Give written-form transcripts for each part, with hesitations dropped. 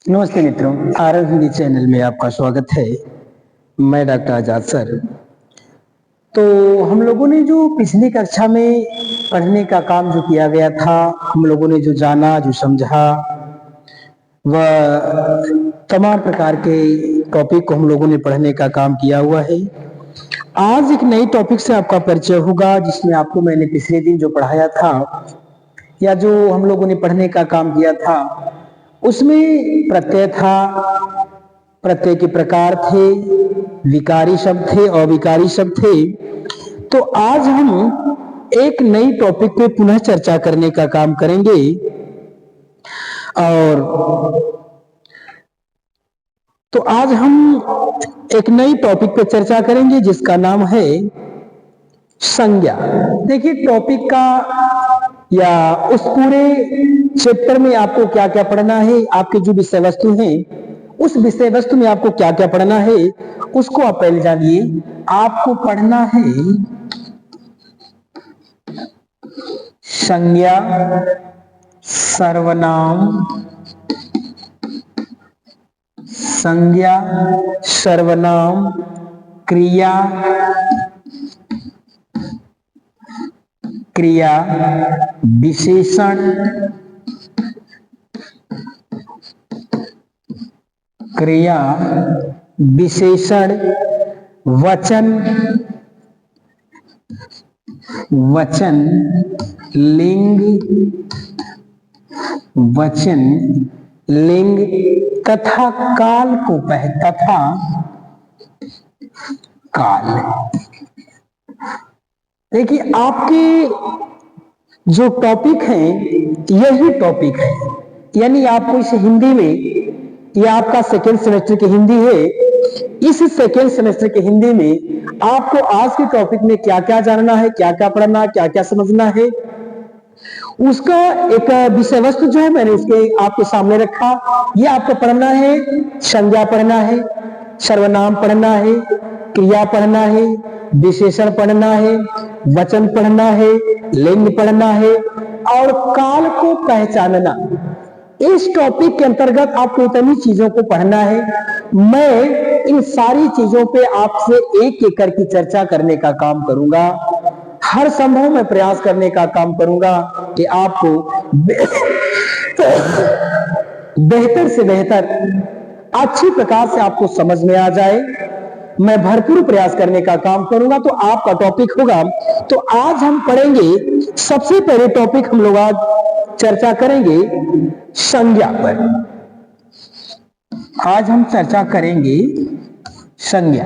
नमस्ते मित्रों, RL Hindi channel में आपका स्वागत है। मैं डॉक्टर आजाद सर। तो हम लोगों ने जो पिछली कक्षा में पढ़ने का काम जो किया गया था, हम लोगों ने जो जाना, जो समझा, वह तमाम प्रकार के टॉपिक को हम लोगों ने पढ़ने का काम किया हुआ है। आज एक नई टॉपिक से आपका परिचय होगा, जिसमें आपको मैंने पिछले दिन जो पढ़ाया था या जो हम लोगों ने पढ़ने का काम किया था, उसमें प्रत्यय था, प्रत्यय के प्रकार थे, विकारी शब्द थे, अविकारी शब्द थे। तो आज हम एक नई टॉपिक पे पुनः चर्चा करने का काम करेंगे और तो आज हम एक नई टॉपिक पे चर्चा करेंगे जिसका नाम है संज्ञा। देखिए, टॉपिक का या उस पूरे चैप्टर में आपको क्या क्या पढ़ना है, आपके जो विषय वस्तु हैं उस विषय वस्तु में आपको क्या क्या पढ़ना है उसको आप पहले जानिए। आपको पढ़ना है संज्ञा, सर्वनाम, संज्ञा, सर्वनाम, क्रिया, क्रिया विशेषण, क्रिया विशेषण, वचन, वचन लिंग, वचन लिंग तथा काल को तथा काल। देखिए, आपके जो टॉपिक है यही टॉपिक है, यानी आपको इस हिंदी में, यह आपका सेकेंड सेमेस्टर की हिंदी है, इस सेकेंड सेमेस्टर की हिंदी में आपको आज के टॉपिक में क्या क्या जानना है, क्या क्या पढ़ना, क्या क्या समझना है, उसका एक विषय वस्तु जो है मैंने उसके आपके सामने रखा। ये आपको पढ़ना है, संज्ञा पढ़ना है, सर्वनाम पढ़ना है, क्रिया पढ़ना है, विशेषण पढ़ना है, वचन पढ़ना है, लिंग पढ़ना है और काल को पहचानना। इस टॉपिक के अंतर्गत आपको इतनी चीजों को पढ़ना है। मैं इन सारी चीजों पे आपसे एक एक करके चर्चा करने का काम करूंगा। हर संभव मैं प्रयास करने का काम करूंगा कि आपको बेहतर से बेहतर अच्छी प्रकार से आपको समझ में आ जाए। मैं भरपूर प्रयास करने का काम करूंगा। तो आपका टॉपिक होगा, तो आज हम पढ़ेंगे, सबसे पहले टॉपिक हम लोग आज चर्चा करेंगे संज्ञा पर। आज हम चर्चा करेंगे संज्ञा।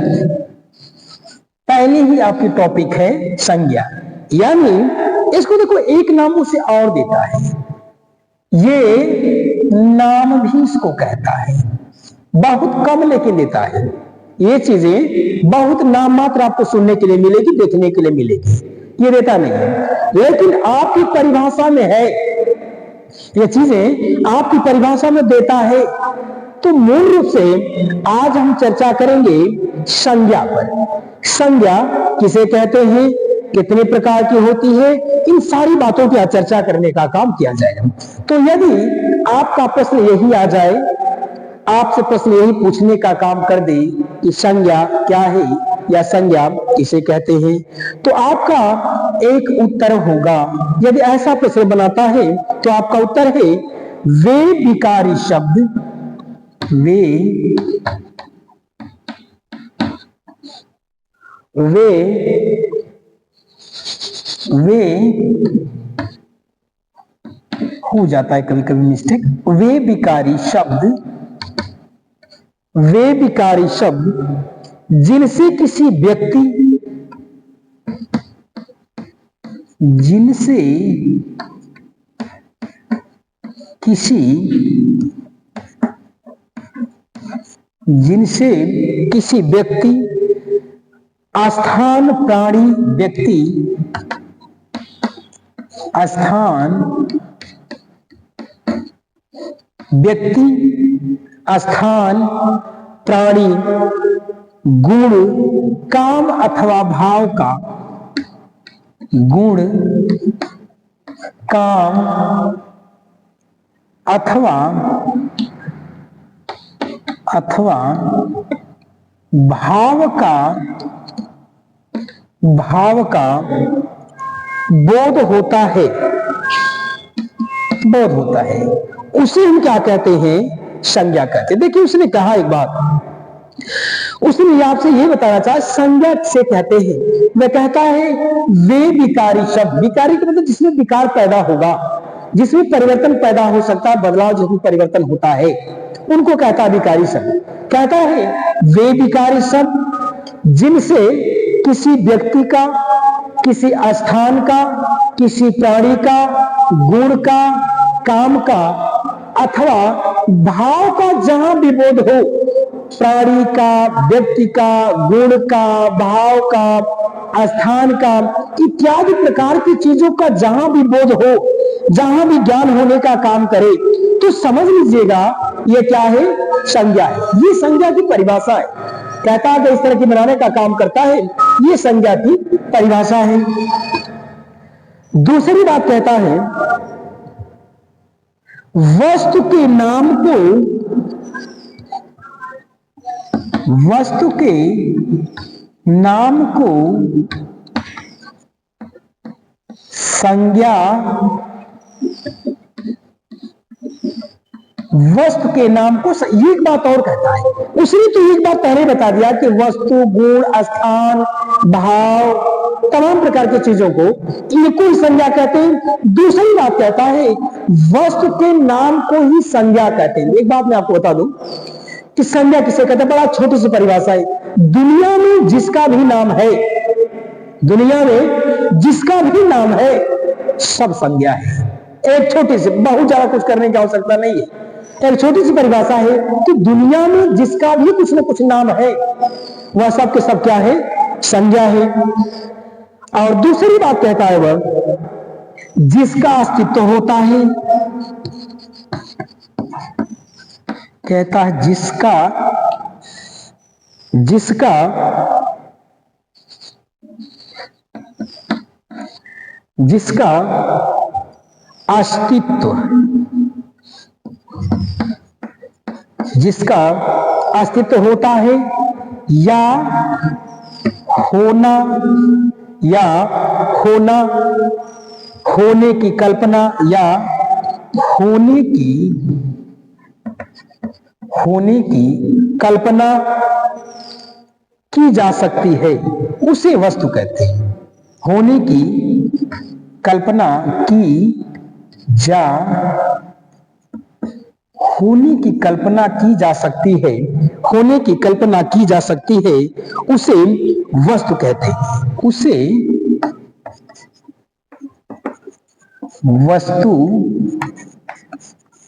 पहले ही आपकी टॉपिक है संज्ञा, यानी इसको देखो एक नाम उसे और देता है, ये नाम भी इसको कहता है। बहुत कम लेकिन देता है। ये चीजें बहुत नाम मात्र आपको सुनने के लिए मिलेगी, देखने के लिए मिलेगी, ये देता नहीं है, लेकिन आपकी परिभाषा में है, ये चीजें आपकी परिभाषा में देता है। तो मूल रूप से आज हम चर्चा करेंगे संज्ञा पर। संज्ञा किसे कहते हैं, कितने प्रकार की होती है, इन सारी बातों की चर्चा करने का काम किया जाएगा। तो यदि आपका प्रश्न यही आ जाए, आपसे प्रश्न यही पूछने का काम कर दे कि संज्ञा क्या है या संज्ञा किसे कहते हैं, तो आपका एक उत्तर होगा। यदि ऐसा प्रश्न बनाता है तो आपका उत्तर है वे विकारी शब्द, वे हो जाता है कभी कभी मिस्टेक। वे विकारी शब्द जिनसे किसी व्यक्ति, स्थान, प्राणी, स्थान, प्राणी, गुण, काम अथवा भाव का, गुण, काम अथवा अथवा भाव का बोध होता है, बोध होता है, उसे हम क्या कहते हैं? संज्ञा कहते हैं। देखिए उसने कहा एक बात, उसने आपसे ये बताना चाहा संज्ञा से कहते हैं। वह कहता है वे विकारी शब्द, विकारी का मतलब जिसमें विकार पैदा होगा, जिसमें परिवर्तन पैदा हो सकता है, बदलाव जिसमें परिवर्तन होता है, उनको कहता है विकारी शब्द। कहता है वे विकारी शब्द जिनसे किसी व्यक्ति का, किसी स्थान का, किसी प्राणी का, गुण का, काम का अथवा भाव का जहां भी बोध हो, प्राणी का, व्यक्ति का, गुण का, भाव का, स्थान का, इत्यादि प्रकार की चीजों का जहां भी बोध हो, जहां भी ज्ञान होने का काम करे, तो समझ लीजिएगा ये क्या है? संज्ञा है। ये संज्ञा की परिभाषा है। कहता है कि इस तरह की बनाने का काम करता है, ये संज्ञा की परिभाषा है। दूसरी बात कहता है वस्तु के नाम को, वस्तु के नाम को संज्ञा, वस्तु के नाम को, ये एक बात और कहता है। उसने तो एक बात पहले बता दिया कि वस्तु, गुण, स्थान, भाव, तमाम प्रकार की चीजों को इनको ही संज्ञा कहते हैं। दूसरी बात कहता है वस्तु के नाम को ही संज्ञा कहते हैं। एक बात मैं आपको बता दूं कि संज्ञा किसे कहते हैं, बड़ा छोटी सी परिभाषा है। दुनिया में जिसका भी नाम है, दुनिया में जिसका भी नाम है, सब संज्ञा है। एक छोटी सी, बहुत ज्यादा कुछ करने की आवश्यकता नहीं है, एक छोटी सी परिभाषा है कि दुनिया में जिसका भी कुछ न कुछ नाम है, वह सब के सब क्या है? संज्ञा है। और दूसरी बात कहता है वह जिसका अस्तित्व होता है, कहता है जिसका अस्तित्व, जिसका अस्तित्व होता है या होना, या होना, होने की कल्पना या होने की कल्पना की जा सकती है, उसे वस्तु कहते हैं। होने की कल्पना की होने की कल्पना की जा सकती है, होने की कल्पना की जा सकती है, उसे वस्तु कहते हैं।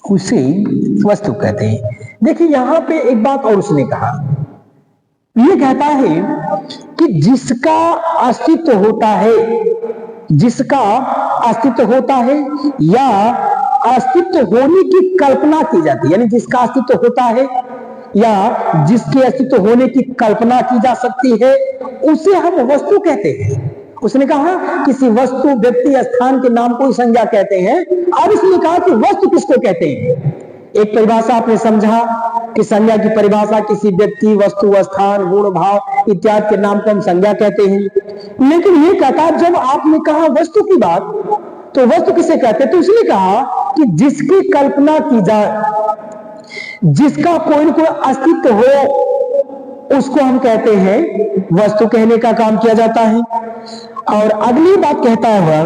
उसे वस्तु कहते हैं। देखिए यहां पे एक बात और उसने कहा, ये कहता है कि जिसका अस्तित्व होता है, जिसका अस्तित्व होता है या अस्तित्व होने की कल्पना की जाती है, यानी जिसका अस्तित्व होता है या जिसके अस्तित्व होने की कल्पना की जा सकती है, उसे हम वस्तु कहते हैं। उसने कहा किसी वस्तु, व्यक्ति, स्थान के नाम को ही संज्ञा कहते हैं। अब इसने कहा कि वस्तु किसको कहते हैं। एक परिभाषा आपने समझा कि संज्ञा की परिभाषा किसी व्यक्ति, वस्तु, स्थान, गुण, भाव इत्यादि के नाम को हम संज्ञा कहते हैं। लेकिन ये कहता जब आपने कहा वस्तु की बात, तो वस्तु किसे कहते हैं? तो उसने कहा कि जिसकी कल्पना की जाए, जिसका कोई न कोई अस्तित्व हो, उसको हम कहते हैं वस्तु कहने का काम किया जाता है। और अगली बात कहता है वह,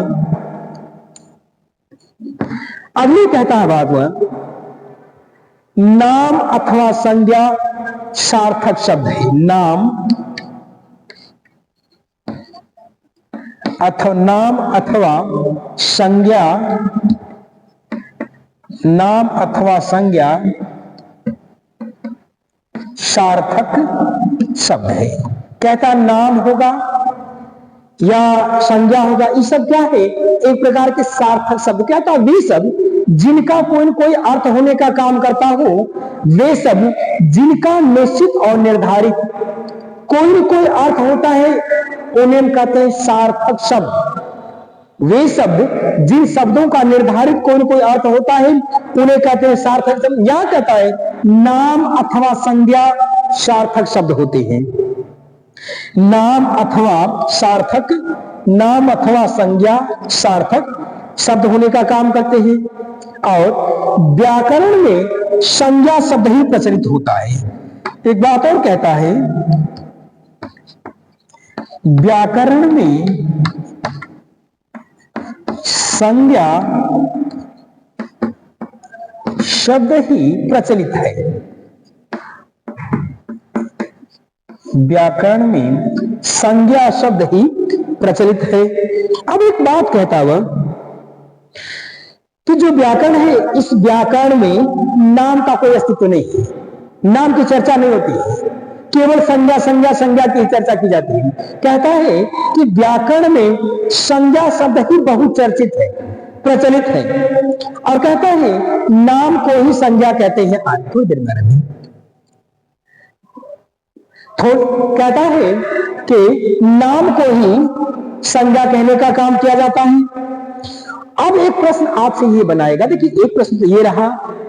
अगली कहता है बात वह नाम अथवा संज्ञा सार्थक शब्द है। नाम अथवा संज्ञा, नाम अथवा संज्ञा सार्थक शब्द है। कहता नाम होगा या संज्ञा होगा, ये सब क्या है? एक प्रकार के सार्थक शब्द। क्या था? वे सब जिनका कोई न कोई अर्थ होने का काम करता हो, वे सब जिनका निश्चित और निर्धारित कोई न कोई अर्थ होता है, उन्हें हम कहते हैं सार्थक शब्द। वे शब्द जिन शब्दों का निर्धारित कोई न कोई अर्थ होता है उन्हें कहते हैं सार्थक शब्द। यहां कहता है नाम अथवा संज्ञा सार्थक शब्द होते हैं। नाम अथवा सार्थक, नाम अथवा संज्ञा सार्थक शब्द होने का काम करते हैं। और व्याकरण में संज्ञा शब्द ही प्रचलित होता है। एक बात और कहता है, व्याकरण में संज्ञा शब्द ही प्रचलित है। व्याकरण में संज्ञा शब्द ही प्रचलित है। अब एक बात कहता हुआ कि जो व्याकरण है, इस व्याकरण में नाम का कोई अस्तित्व नहीं है, नाम की चर्चा नहीं होती है, केवल संज्ञा संज्ञा संज्ञा की चर्चा की जाती है। कहता है कि व्याकरण में संज्ञा शब्द ही बहुचर्चित है, प्रचलित है। और कहता है नाम को ही संज्ञा कहते हैं। आज थोड़ी देर में कहता है कि नाम को ही संज्ञा कहने का काम किया जाता है। अब एक प्रश्न आपसे ये बनाएगा, देखिए एक प्रश्न तो ये रहा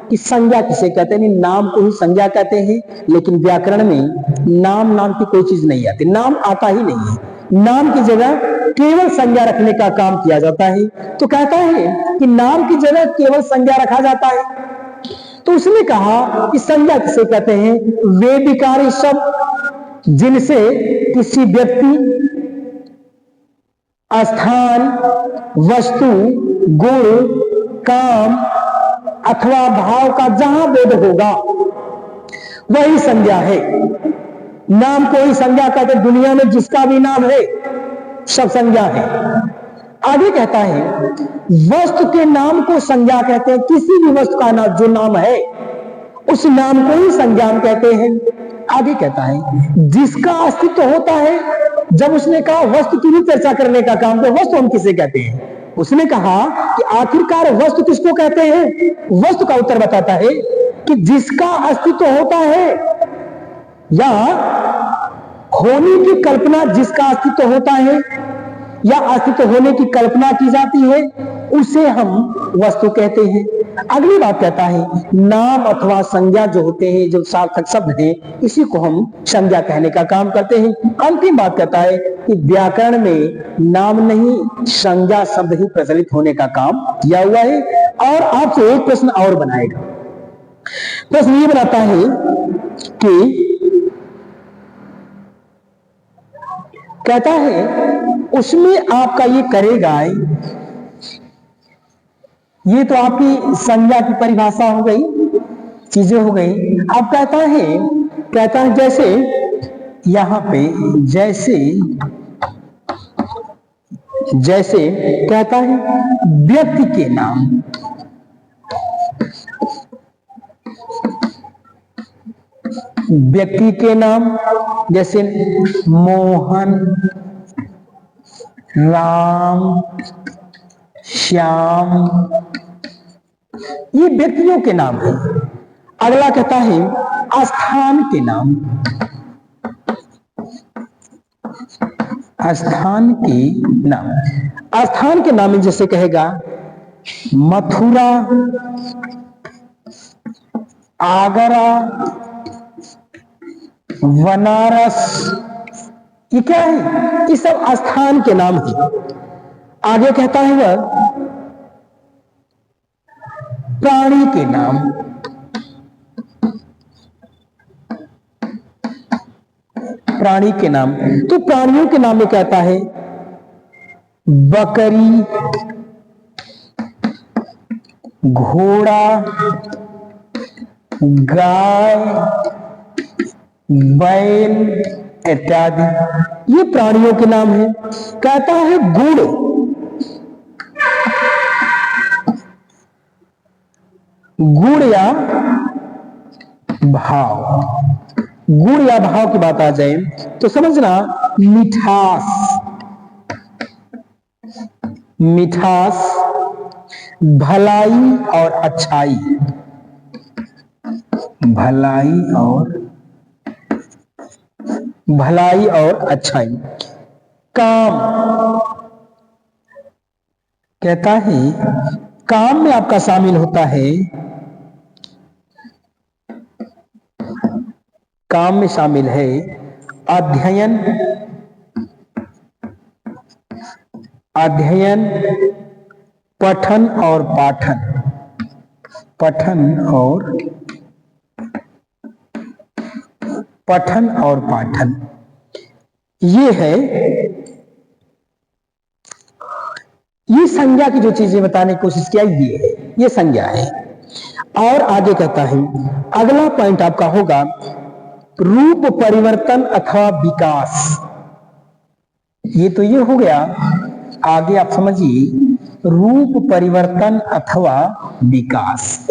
कि संज्ञा किसे कहते हैं, नाम को ही संज्ञा कहते हैं, लेकिन व्याकरण में नाम नाम की कोई चीज नहीं आती, नाम आता ही नहीं है। नाम की जगह केवल संज्ञा रखने का काम किया जाता है। तो कहता है कि नाम की जगह केवल संज्ञा रखा जाता है। तो उसने कहा कि संज्ञा किसे कहते हैं, वे विकारी शब्द जिनसे किसी व्यक्ति, स्थान, वस्तु, गुण, काम अथवा भाव का जहां भेद होगा वही संज्ञा है। नाम को ही संज्ञा कहते, दुनिया में जिसका भी नाम है सब संज्ञा है। आगे कहता है वस्तु के नाम को संज्ञा कहते हैं। किसी भी वस्तु का नाम जो नाम है उस नाम को ही संज्ञा कहते हैं। आगे कहता है जिसका अस्तित्व होता है, जब उसने कहा वस्तु की भी चर्चा करने का काम, तो वस्तु हम किसे कहते हैं? उसने कहा कि आखिरकार वस्तु किसको कहते हैं? वस्तु का उत्तर बताता है कि जिसका अस्तित्व होता है या होने की कल्पना, जिसका अस्तित्व होता है या अस्तित्व होने की कल्पना की जाती है उसे हम वस्तु कहते हैं। अगली बात कहता है नाम अथवा संज्ञा जो होते हैं, जो सार्थक शब्द हैं, इसी को हम संज्ञा कहने का काम करते हैं। अंतिम बात कहता है कि व्याकरण में नाम नहीं संज्ञा शब्द ही प्रचलित होने का काम किया हुआ है। और आपसे एक प्रश्न और बनाएगा। प्रश्न ये बनाता है कि कहता है उसमें आपका ये करेगा, ये तो आपकी संज्ञा की परिभाषा हो गई, चीजें हो गई। अब कहता है जैसे यहां पे जैसे कहता है व्यक्ति के नाम, व्यक्ति के नाम जैसे मोहन, राम, श्याम, ये व्यक्तियों के नाम है। अगला कहता है स्थान के नाम, स्थान के नाम, स्थान के नाम में जैसे कहेगा मथुरा, आगरा, बनारस, ये क्या है? ये सब स्थान के नाम है। आगे कहता है वह प्राणी के नाम, प्राणी के नाम, तो प्राणियों के नाम में कहता है बकरी, घोड़ा, गाय, बैल इत्यादि, ये प्राणियों के नाम है। कहता है गुण, गुण या भाव, गुण या भाव की बात आ जाए तो समझना मिठास, मिठास, भलाई और अच्छाई, भलाई और अच्छाई, काम, कहता है काम में आपका शामिल होता है, काम में शामिल है अध्ययन, अध्ययन, पठन और पाठन, पठन और पठन और पाठन। ये है, ये संज्ञा की जो चीजें बताने की कोशिश किया ये है, ये संज्ञा है। और आगे कहता है अगला पॉइंट आपका होगा रूप परिवर्तन अथवा विकास। ये तो ये हो गया, आगे आप समझिए रूप परिवर्तन अथवा विकास।